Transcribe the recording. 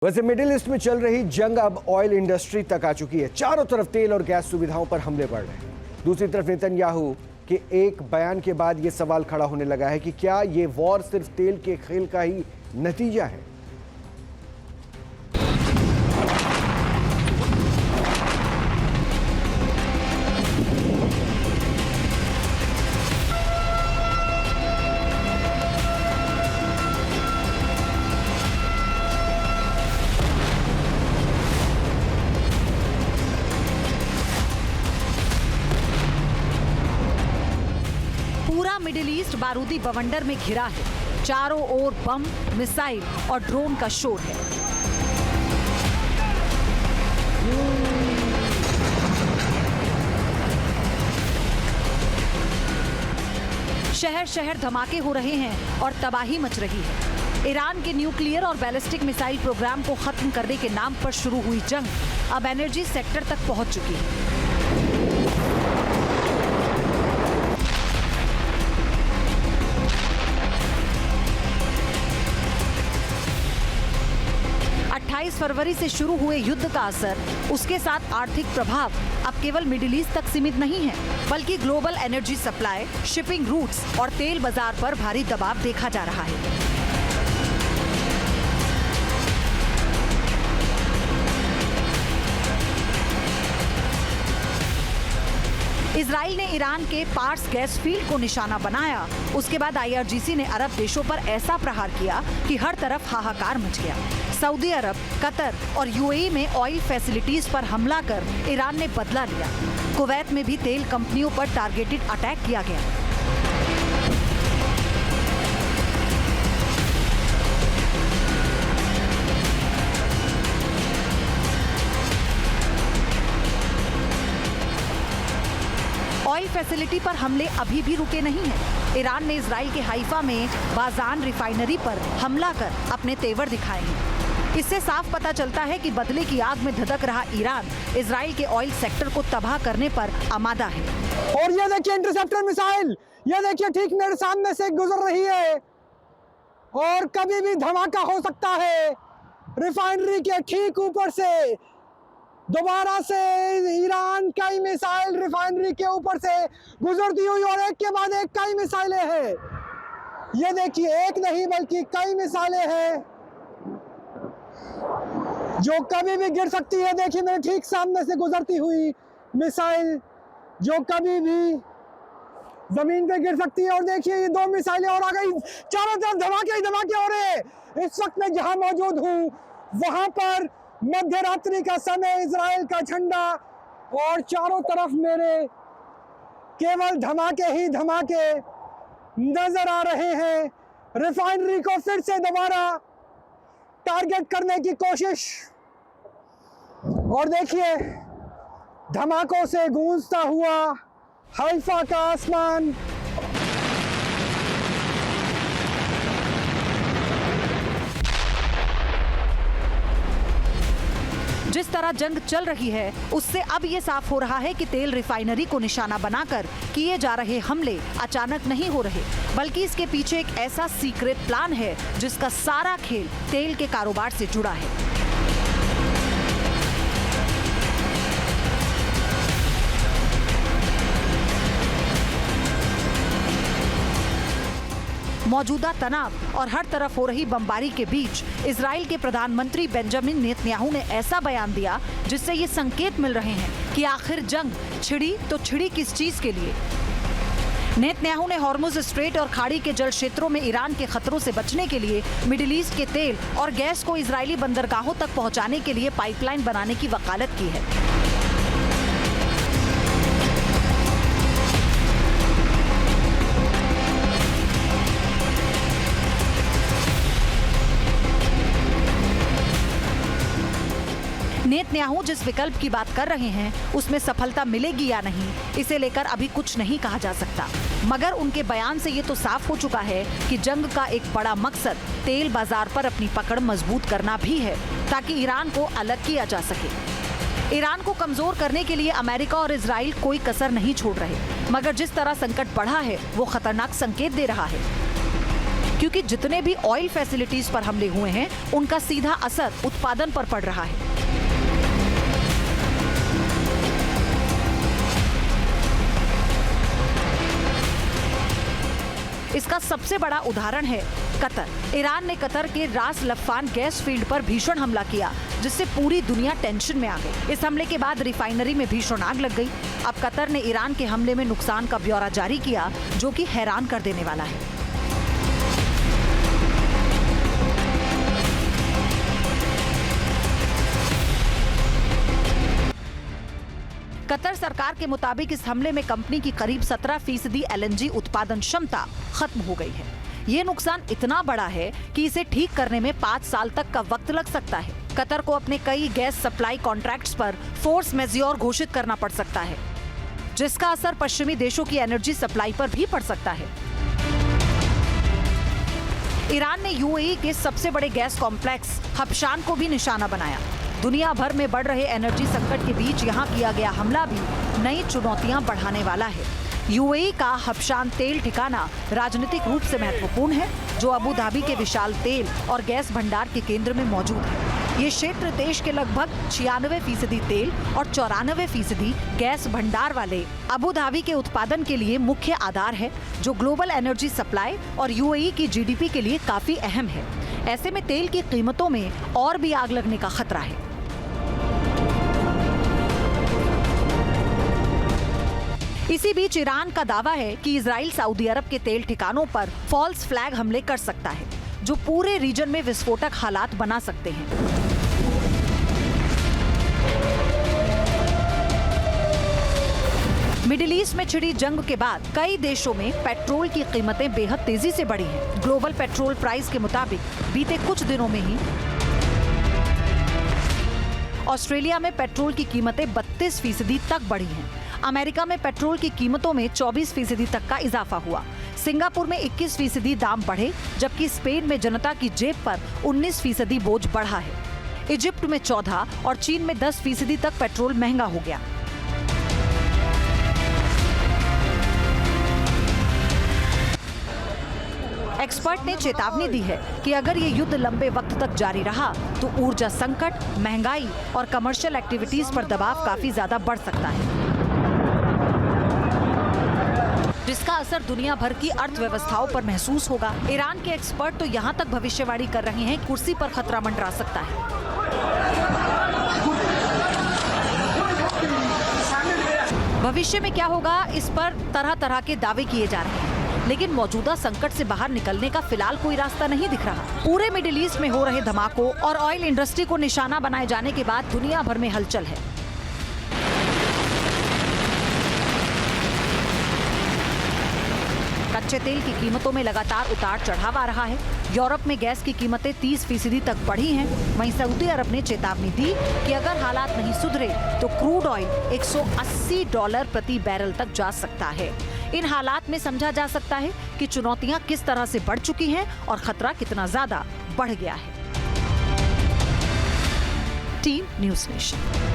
वैसे middle east में चल रही जंग अब ऑयल इंडस्ट्री तक आ चुकी है। चारों तरफ तेल और गैस सुविधाओं पर हमले बढ़ रहे हैं। दूसरी तरफ नेतन्याहू के एक बयान के बाद यह सवाल खड़ा होने लगा है कि क्या ये वॉर सिर्फ तेल के खेल का ही नतीजा है। पूरा मिडिल ईस्ट बारूदी बवंडर में घिरा है। चारों ओर बम, मिसाइल और ड्रोन का शोर है। शहर शहर धमाके हो रहे हैं और तबाही मच रही है। ईरान के न्यूक्लियर और बैलिस्टिक मिसाइल प्रोग्राम को खत्म करने के नाम पर शुरू हुई जंग अब एनर्जी सेक्टर तक पहुंच चुकी है। फरवरी से शुरू हुए युद्ध का असर, उसके साथ आर्थिक प्रभाव अब केवल मिडिल ईस्ट तक सीमित नहीं है, बल्कि global energy supply, shipping routes और तेल बाजार पर भारी दबाव देखा जा रहा है। इजराइल ने ईरान के पार्स गैस फील्ड को निशाना बनाया। उसके बाद IRGC ने अरब देशों पर ऐसा प्रहार किया कि हर तरफ हाहाकार मच गया। सऊदी अरब, कतर और UAE में ऑयल फैसिलिटीज पर हमला कर ईरान ने बदला लिया। कुवैत में भी तेल कंपनियों पर टारगेटेड अटैक किया गया। ऑयल फैसिलिटी पर हमले अभी भी रुके नहीं हैं। ईरान ने इजराइल के हाइफा में बाजान रिफाइनरी पर हमला कर अपने तेवर दिखाए हैं। इससे साफ पता चलता है कि बदले की आग में धधक रहा ईरान इजराइल के ऑयल सेक्टर को तबाह करने पर आमादा है। और ये देखिए इंटरसेप्टर मिसाइल, ये देखिए ठीक मेरे सामने से गुजर रही है और कभी भी धमाका हो सकता है। रिफाइनरी के ठीक ऊपर से दोबारा से ईरान कई मिसाइल रिफाइनरी के ऊपर से गुजरती हुई और एक के बाद एक कई मिसाइलें हैं। ये देखिए एक नहीं बल्कि कई मिसाइलें हैं जो कभी भी गिर सकती है। देखिए मेरे ठीक सामने से गुजरती हुई मिसाइल जो कभी भी जमीन पे गिर सकती है। और देखिए ये दो मिसाइलें और आ गई। चारों तरफ धमाके ही धमाके हो रहे हैं। इस वक्त मैं जहां मौजूद हूं वहां पर मध्य रात्रि का समय, इजराइल का झंडा और चारों तरफ मेरे केवल धमाके ही धमाके नजर आ रहे हैं। रिफाइनरी को फिर से दोबारा टारगेट करने की कोशिश और देखिए धमाकों से गूंजता हुआ हाइफा का आसमान। जिस तरह जंग चल रही है उससे अब ये साफ हो रहा है कि तेल रिफाइनरी को निशाना बनाकर किए जा रहे हमले अचानक नहीं हो रहे, बल्कि इसके पीछे एक ऐसा सीक्रेट प्लान है जिसका सारा खेल तेल के कारोबार से जुड़ा है। मौजूदा तनाव और हर तरफ हो रही बमबारी के बीच इजराइल के प्रधानमंत्री बेंजामिन नेतन्याहू ने ऐसा बयान दिया जिससे ये संकेत मिल रहे हैं कि आखिर जंग छिड़ी तो छिड़ी किस चीज के लिए। नेतन्याहू ने हॉर्मुज स्ट्रेट और खाड़ी के जल क्षेत्रों में ईरान के खतरों से बचने के लिए मिडिल ईस्ट के तेल और गैस को इजरायली बंदरगाहों तक पहुंचाने के लिए पाइपलाइन बनाने की वकालत की है। नेतन्याहू जिस विकल्प की बात कर रहे हैं उसमें सफलता मिलेगी या नहीं, इसे लेकर अभी कुछ नहीं कहा जा सकता, मगर उनके बयान से ये तो साफ हो चुका है कि जंग का एक बड़ा मकसद तेल बाजार पर अपनी पकड़ मजबूत करना भी है ताकि ईरान को अलग किया जा सके। ईरान को कमजोर करने के लिए अमेरिका और इजराइल कोई कसर नहीं छोड़ रहे, मगर जिस तरह संकट बढ़ा है वो खतरनाक संकेत दे रहा है। क्योंकि जितने भी ऑयल फैसिलिटीज पर हमले हुए हैं उनका सीधा असर उत्पादन पर पड़ रहा है। इसका सबसे बड़ा उदाहरण है कतर। ईरान ने कतर के रास लफान गैस फील्ड पर भीषण हमला किया, जिससे पूरी दुनिया टेंशन में आ गई। इस हमले के बाद रिफाइनरी में भीषण आग लग गई। अब कतर ने ईरान के हमले में नुकसान का ब्यौरा जारी किया, जो कि हैरान कर देने वाला है। कतर सरकार के मुताबिक इस हमले में कंपनी की करीब 17% LNG उत्पादन क्षमता खत्म हो गई है। ये नुकसान इतना बड़ा है कि इसे ठीक करने में 5 साल तक का वक्त लग सकता है। कतर को अपने कई गैस सप्लाई कॉन्ट्रैक्ट्स पर फोर्स मेजोर घोषित करना पड़ सकता है, जिसका असर पश्चिमी देशों की एनर्जी सप्लाई पर भी पड़ सकता है। ईरान ने UAE के सबसे बड़े गैस कॉम्प्लेक्स हबशान को भी निशाना बनाया। दुनिया भर में बढ़ रहे एनर्जी संकट के बीच यहाँ किया गया हमला भी नई चुनौतियां बढ़ाने वाला है। UAE का हबशान तेल ठिकाना राजनीतिक रूप से महत्वपूर्ण है, जो अबू धाबी के विशाल तेल और गैस भंडार के केंद्र में मौजूद है। ये क्षेत्र देश के लगभग 96% तेल और 94% गैस भंडार वाले अबू धाबी के उत्पादन के लिए मुख्य आधार है, जो ग्लोबल एनर्जी सप्लाई और UAE की GDP के लिए काफी अहम है। ऐसे में तेल की कीमतों में और भी आग लगने का खतरा है। इसी बीच ईरान का दावा है कि इजराइल सऊदी अरब के तेल ठिकानों पर फॉल्स फ्लैग हमले कर सकता है, जो पूरे रीजन में विस्फोटक हालात बना सकते हैं। मिडिल ईस्ट में छिड़ी जंग के बाद कई देशों में पेट्रोल की कीमतें बेहद तेजी से बढ़ी हैं। ग्लोबल पेट्रोल प्राइस के मुताबिक बीते कुछ दिनों में ही ऑस्ट्रेलिया में पेट्रोल की कीमतें 32% तक बढ़ी हैं। अमेरिका में पेट्रोल की कीमतों में 24% तक का इजाफा हुआ। सिंगापुर में 21% दाम बढ़े, जबकि स्पेन में जनता की जेब पर 19% बोझ बढ़ा है। इजिप्ट में 14 और चीन में 10% तक पेट्रोल महंगा हो गया। एक्सपर्ट ने चेतावनी दी है कि अगर ये युद्ध लंबे वक्त तक जारी रहा तो ऊर्जा संकट, महंगाई और कमर्शियल एक्टिविटीज पर दबाव काफी ज्यादा बढ़ सकता है, जिसका असर दुनिया भर की अर्थव्यवस्थाओं पर महसूस होगा। ईरान के एक्सपर्ट तो यहाँ तक भविष्यवाणी कर रहे हैं, कुर्सी पर खतरा मंडरा सकता है। भविष्य में क्या होगा, इस पर तरह तरह के दावे किए जा रहे हैं, लेकिन मौजूदा संकट से बाहर निकलने का फिलहाल कोई रास्ता नहीं दिख रहा। पूरे मिडिल ईस्ट में हो रहे धमाकों और ऑयल इंडस्ट्री को निशाना बनाए जाने के बाद दुनिया भर में हलचल है। कच्चे तेल की कीमतों में लगातार उतार चढ़ाव आ रहा है। यूरोप में गैस की कीमतें 30% तक बढ़ी हैं। वहीं सऊदी अरब ने चेतावनी दी कि अगर हालात नहीं सुधरे तो क्रूड ऑयल $180 प्रति बैरल तक जा सकता है। इन हालात में समझा जा सकता है कि चुनौतियां किस तरह से बढ़ चुकी हैं और खतरा कितना ज्यादा बढ़ गया है। Team news nation.